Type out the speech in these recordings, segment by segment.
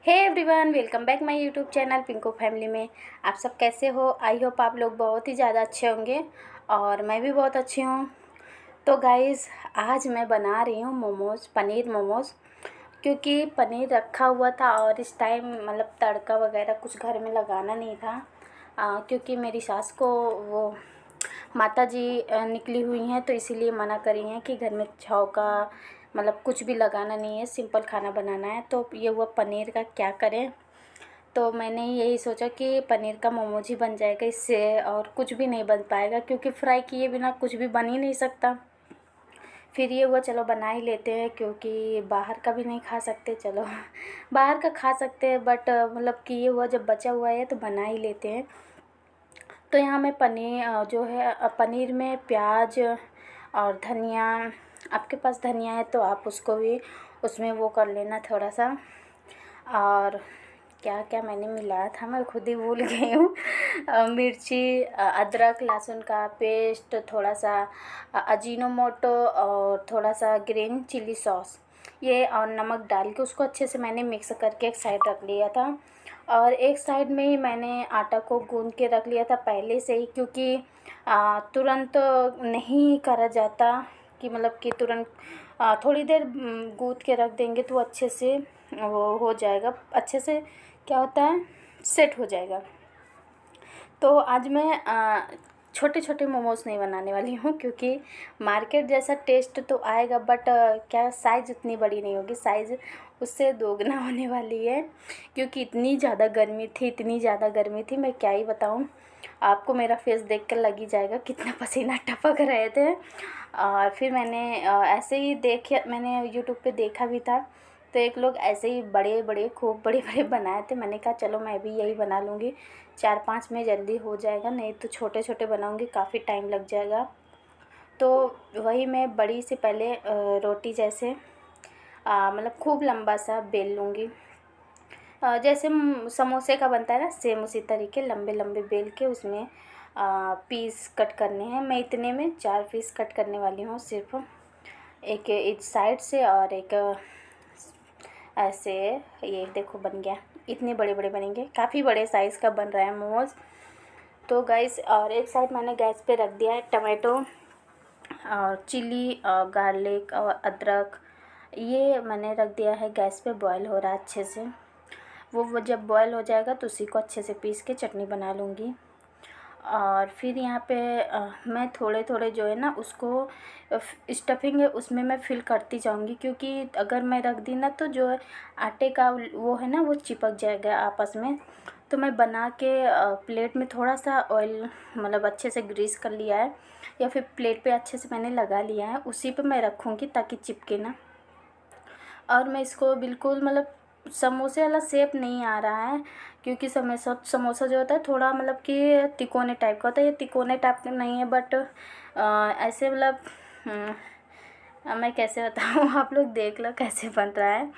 Hey everyone, welcome back my YouTube channel Pinku family में। आप सब कैसे हो? आई होप आप लोग बहुत ही ज़्यादा अच्छे होंगे और मैं भी बहुत अच्छी हूँ। तो गाइज़, आज मैं बना रही हूँ मोमोज़, पनीर मोमोज़। क्योंकि पनीर रखा हुआ था और इस टाइम मतलब तड़का वगैरह कुछ घर में लगाना नहीं था। क्योंकि मेरी सास को वो माता जी निकली हुई हैं, तो इसीलिए मना करी हैं कि घर में छौंका मतलब कुछ भी लगाना नहीं है, सिंपल खाना बनाना है। तो ये हुआ पनीर का क्या करें। तो मैंने यही सोचा कि पनीर का मोमोज ही बन जाएगा इससे, और कुछ भी नहीं बन पाएगा क्योंकि फ्राई किए बिना कुछ भी बन ही नहीं सकता। फिर ये हुआ चलो बना ही लेते हैं, क्योंकि बाहर का भी नहीं खा सकते। चलो बाहर का खा सकते हैं बट मतलब कि ये हुआ जब बचा हुआ है तो बना ही लेते हैं। तो यहाँ मैं पनीर जो है पनीर में प्याज और धनिया, आपके पास धनिया है तो आप उसको भी उसमें वो कर लेना थोड़ा सा। और क्या क्या मैंने मिलाया था मैं खुद ही भूल गई हूँ। मिर्ची, अदरक लहसुन का पेस्ट, थोड़ा सा अजीनोमोटो और थोड़ा सा ग्रीन चिली सॉस, ये और नमक डाल के उसको अच्छे से मैंने मिक्स करके एक साइड रख लिया था। और एक साइड में ही मैंने आटा को गूंद के रख लिया था पहले से ही, क्योंकि तुरंत नहीं करा जाता कि मतलब कि तुरंत थोड़ी देर गूंद के रख देंगे तो अच्छे से वो हो जाएगा, अच्छे से क्या होता है सेट हो जाएगा। तो आज मैं छोटे छोटे मोमोज़ नहीं बनाने वाली हूँ, क्योंकि मार्केट जैसा टेस्ट तो आएगा बट क्या साइज़ उतनी बड़ी नहीं होगी, साइज़ उससे दोगुना होने वाली है। क्योंकि इतनी ज़्यादा गर्मी थी, इतनी ज़्यादा गर्मी थी, मैं क्या ही बताऊँ आपको। मेरा फेस देख कर लग ही जाएगा कितना पसीना टपक रहे थे। और फिर मैंने ऐसे ही मैंने यूट्यूब पे देखा भी था, तो एक लोग ऐसे ही बड़े बड़े खूब बड़े बड़े बनाए थे। मैंने कहा चलो मैं भी यही बना लूँगी, 4-5 में जल्दी हो जाएगा, नहीं तो छोटे छोटे बनाऊँगी काफ़ी टाइम लग जाएगा। तो वही मैं बड़ी से पहले रोटी जैसे मतलब खूब लंबा सा बेल लूँगी। जैसे समोसे का बनता है ना, सेम उसी तरीके लंबे लंबे बेल के उसमें पीस कट करने हैं। मैं इतने में 4 पीस कट करने वाली हूँ सिर्फ, एक इस साइड से और एक ऐसे। ये देखो बन गया, इतने बड़े बड़े बनेंगे, काफ़ी बड़े साइज़ का बन रहा है मोमोज़। तो गाइस, और एक साइड मैंने गैस पे रख दिया है टमाटो और चिली और गार्लिक और अदरक, ये मैंने रख दिया है गैस पे, बॉईल हो रहा है अच्छे से। वो जब बॉईल हो जाएगा तो उसी को अच्छे से पीस के चटनी बना लूँगी। और फिर यहाँ पे मैं थोड़े थोड़े जो है ना उसको स्टफिंग है उसमें मैं फिल करती जाऊँगी, क्योंकि अगर मैं रख दी ना तो जो है आटे का वो है ना वो चिपक जाएगा आपस में। तो मैं बना के प्लेट में थोड़ा सा ऑयल मतलब अच्छे से ग्रीस कर लिया है, या फिर प्लेट पे अच्छे से मैंने लगा लिया है, उसी पे मैं रखूँगी ताकि चिपके ना। और मैं इसको बिल्कुल मतलब समोसे वाला शेप नहीं आ रहा है, क्योंकि समोसा समोसा जो होता है थोड़ा मतलब कि तिकोने टाइप का होता है, ये तिकोने टाइप का नहीं है बट ऐसे मतलब मैं कैसे बताऊँ आप लोग देख लो कैसे बन रहा है।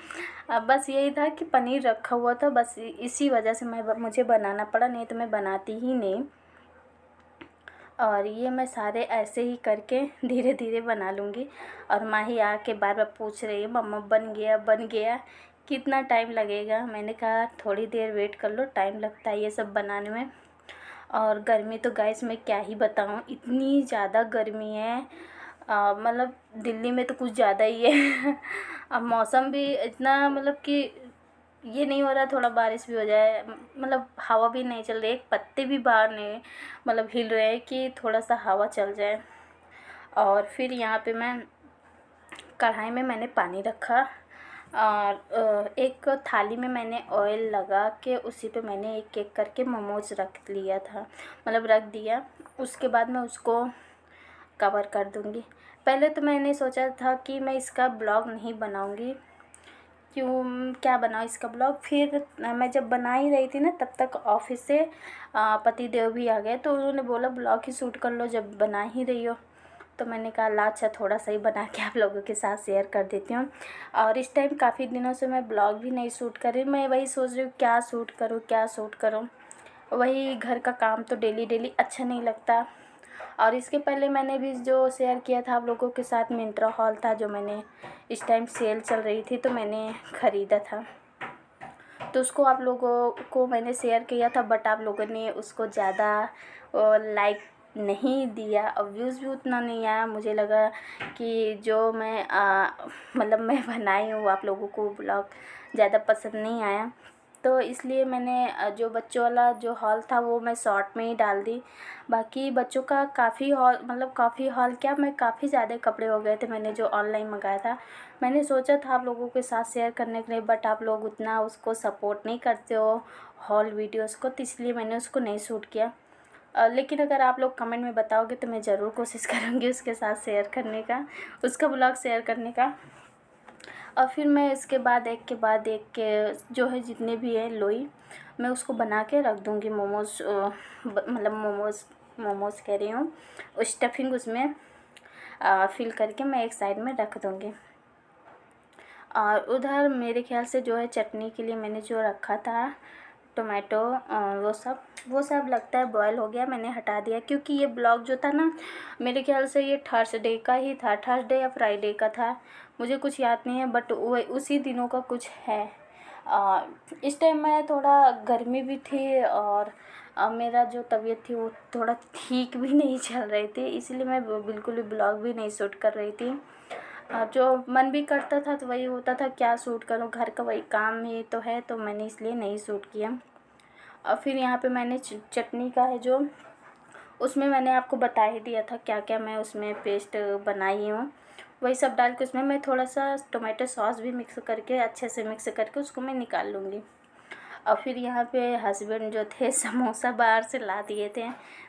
अब बस यही था कि पनीर रखा हुआ था, बस इसी वजह से मुझे बनाना पड़ा, नहीं तो मैं बनाती ही नहीं। और ये मैं सारे ऐसे ही करके धीरे धीरे बना लूँगी। और माही आके बार बार पूछ रही है मम्मा बन गया बन गया, कितना टाइम लगेगा। मैंने कहा थोड़ी देर वेट कर लो, टाइम लगता है ये सब बनाने में। और गर्मी तो गाइस मैं क्या ही बताऊँ, इतनी ज़्यादा गर्मी है। मतलब दिल्ली में तो कुछ ज़्यादा ही है। अब मौसम भी इतना मतलब कि ये नहीं हो रहा थोड़ा बारिश भी हो जाए, मतलब हवा भी नहीं चल रही, एक पत्ते भी बाहर नहीं मतलब हिल रहे हैं कि थोड़ा सा हवा चल जाए। और फिर यहाँ पे मैं कढ़ाई में मैंने पानी रखा और एक थाली में मैंने ऑयल लगा के उसी पे मैंने एक एक करके मोमोज रख लिया था, मतलब रख दिया। उसके बाद मैं उसको कवर कर दूँगी। पहले तो मैंने सोचा था कि मैं इसका ब्लॉग नहीं बनाऊँगी, क्या बनाऊँ इसका ब्लॉग। फिर मैं जब बना ही रही थी ना तब तक ऑफिस से पति देव भी आ गए, तो उन्होंने बोला ब्लॉग ही शूट कर लो जब बना ही रही हो। तो मैंने कहा ला अच्छा थोड़ा सा ही बना के आप लोगों के साथ शेयर कर देती हूँ। और इस टाइम काफ़ी दिनों से मैं ब्लॉग भी नहीं शूट कर रही, मैं वही सोच रही हूँ क्या शूट करूँ क्या शूट करूँ। वही घर का काम तो डेली डेली अच्छा नहीं लगता। और इसके पहले मैंने भी जो शेयर किया था आप लोगों के साथ, मिंत्रा हॉल था जो मैंने इस टाइम सेल चल रही थी तो मैंने ख़रीदा था। तो उसको आप लोगों को मैंने शेयर किया था, बट आप लोगों ने उसको ज़्यादा लाइक नहीं दिया और व्यूज़ भी उतना नहीं आया। मुझे लगा कि जो मैं मतलब मैं बनाई हूँ आप लोगों को ब्लॉग ज़्यादा पसंद नहीं आया, तो इसलिए मैंने जो बच्चों वाला जो हॉल था वो मैं शॉर्ट में ही डाल दी। बाकी बच्चों का काफ़ी हॉल, मतलब काफ़ी हॉल क्या, मैं काफ़ी ज़्यादा कपड़े हो गए थे मैंने जो ऑनलाइन मंगाया था। मैंने सोचा था आप लोगों के साथ शेयर करने के लिए, बट आप लोग उतना उसको सपोर्ट नहीं करते हो हॉल वीडियोस को, तो इसलिए मैंने उसको नहीं शूट किया। लेकिन अगर आप लोग कमेंट में बताओगे तो मैं ज़रूर कोशिश करूँगी उसके साथ शेयर करने का, उसका ब्लॉग शेयर करने का। और फिर मैं इसके बाद एक के बाद एक के जो है जितने भी हैं लोई, मैं उसको बना के रख दूँगी। मोमोज़ मतलब मोमोज़ कह रही हूँ, स्टफिंग उसमें फिल करके मैं एक साइड में रख दूँगी। और उधर मेरे ख्याल से जो है चटनी के लिए मैंने जो रखा था टोमेटो, वो सब लगता है बॉयल हो गया, मैंने हटा दिया। क्योंकि ये ब्लॉग जो था ना, मेरे ख्याल से ये थर्सडे का ही था, थर्सडे या फ्राइडे का था, मुझे कुछ याद नहीं है, बट वो उसी दिनों का कुछ है। इस टाइम मैं थोड़ा गर्मी भी थी और मेरा जो तबीयत थी वो थोड़ा ठीक भी नहीं चल रही थी, इसलिए मैं बिल्कुल भी ब्लॉग भी नहीं शूट कर रही थी। जो मन भी करता था तो वही होता था, क्या शूट करूं, घर का वही काम ही तो है, तो मैंने इसलिए नहीं शूट किया। और फिर यहाँ पे मैंने चटनी का है जो, उसमें मैंने आपको बता ही दिया था क्या क्या मैं उसमें पेस्ट बनाई हूँ, वही सब डाल के उसमें मैं थोड़ा सा टोमेटो सॉस भी मिक्स करके अच्छे से मिक्स करके उसको मैं निकाल लूँगी। और फिर यहाँ पे हस्बैंड जो थे समोसा बाहर से ला दिए थे।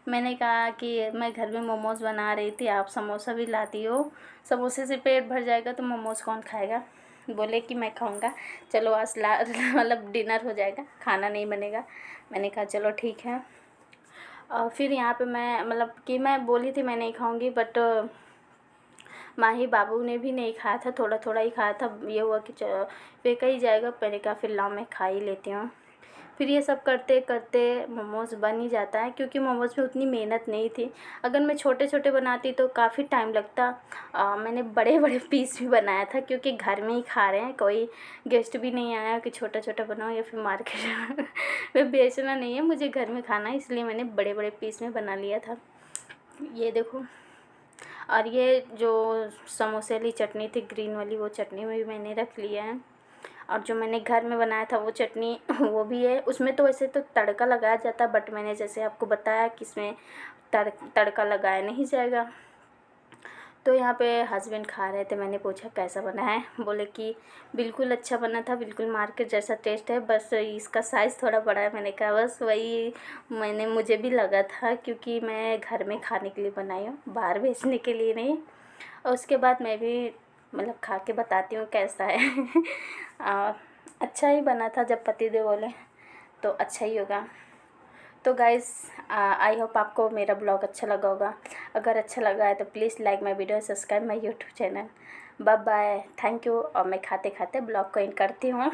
मैंने कहा कि मैं घर में मोमोज़ बना रही थी, आप समोसा भी लाती हो, समोसे से पेट भर जाएगा तो मोमोज़ कौन खाएगा। बोले कि मैं खाऊंगा, चलो आज मतलब डिनर हो जाएगा, खाना नहीं बनेगा। मैंने कहा चलो ठीक है। और फिर यहाँ पे मैं मतलब कि मैं बोली थी मैं नहीं खाऊंगी, बट माही बाबू ने भी नहीं खाया था, थोड़ा थोड़ा ही खाया था। ये हुआ कि फेंका ही जाएगा, मैंने कहा फिर लाओ मैं खा ही लेती हूँ। फिर ये सब करते करते मोमोज़ बन ही जाता है, क्योंकि मोमोज़ में उतनी मेहनत नहीं थी। अगर मैं छोटे छोटे बनाती तो काफ़ी टाइम लगता। मैंने बड़े बड़े पीस भी बनाया था, क्योंकि घर में ही खा रहे हैं, कोई गेस्ट भी नहीं आया कि छोटा छोटा बनाओ या फिर मार्केट में बेचना नहीं है, मुझे घर में खाना है, इसलिए मैंने बड़े बड़े पीस में बना लिया था। ये देखो। और ये जो समोसे वाली चटनी थी ग्रीन वाली, वो चटनी में भी मैंने रख लिया है। और जो मैंने घर में बनाया था वो चटनी वो भी है। उसमें तो वैसे तो तड़का लगाया जाता, बट मैंने जैसे आपको बताया कि इसमें तड़का लगाया नहीं जाएगा। तो यहाँ पे हस्बैंड खा रहे थे, मैंने पूछा कैसा बना है, बोले कि बिल्कुल अच्छा बना था, बिल्कुल मार्केट जैसा टेस्ट है, बस इसका साइज़ थोड़ा बड़ा है। मैंने कहा बस वही मुझे भी लगा था, क्योंकि मैं घर में खाने के लिए बनाई हूँ, बाहर बेचने के लिए नहीं। और उसके बाद मैं भी मतलब खा के बताती हूँ कैसा है और अच्छा ही बना था, जब पतिदेव बोले तो अच्छा ही होगा। तो गाइज़ आई होप आपको मेरा ब्लॉग अच्छा लगा होगा। अगर अच्छा लगा है तो please like my video, subscribe my YouTube channel. Bye bye, thank you. और मैं खाते खाते ब्लॉग को एंड करती हूँ।